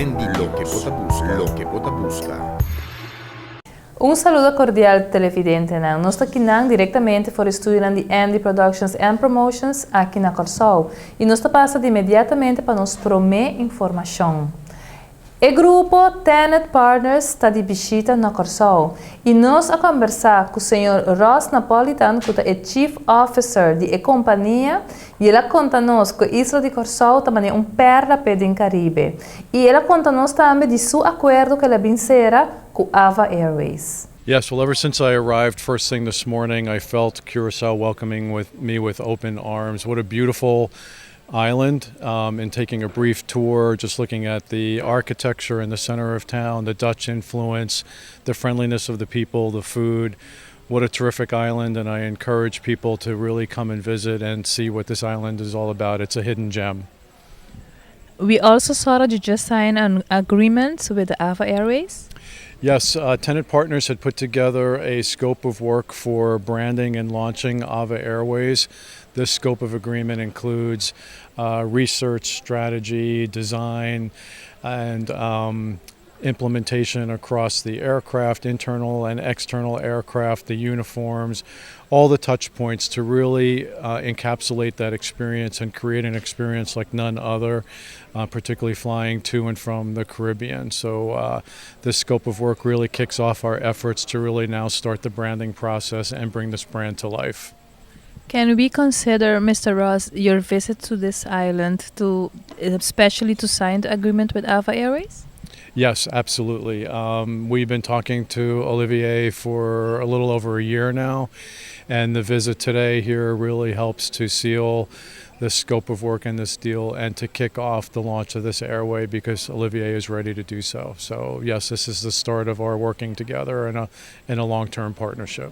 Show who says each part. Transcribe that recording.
Speaker 1: Andy lo que pota busca.
Speaker 2: Un saludo cordial televidente. Nós estamos aqui diretamente para o estúdio de Andy Productions and Promotions aqui na Korsou. E nós passamos imediatamente para nos prometer informação. O grupo Tenet Partners está de bishita na Korsou. E nós vamos conversar com o senhor Russ Napolitano, que é Chief Officer de kompanija. E ele conta-nos que a isla de Korsou também é perla do Caribe. E ele conta-nos também de seu acordo que ele sera com Ava Airways.
Speaker 3: Yes, well, ever since I arrived first thing this morning, I felt Korsou welcoming me with open arms. What a beautiful island, and taking a brief tour, just looking at the architecture in the center of town, the Dutch influence, the friendliness of the people, the food. What a terrific island, and I encourage people to really come and visit and see what this island is all about. It's a hidden gem.
Speaker 2: We also saw that you just signed an agreement with the Ava Airways.
Speaker 3: Yes, Tenet Partners had put together a scope of work for branding and launching Ava Airways. This scope of agreement includes research, strategy, design, and implementation across the aircraft, internal and external aircraft, the uniforms, all the touch points to really encapsulate that experience and create an experience like none other, particularly flying to and from the Caribbean. So this scope of work really kicks off our efforts to really now start the branding process and bring this brand to life.
Speaker 2: Can we consider, Mr. Ross, your visit to this island especially to sign the agreement with Ava Airways?
Speaker 3: Yes, absolutely. We've been talking to Olivier for a little over a year now, and the visit today here really helps to seal the scope of work in this deal and to kick off the launch of this airway because Olivier is ready to do so. So yes, this is the start of our working together in a long-term partnership.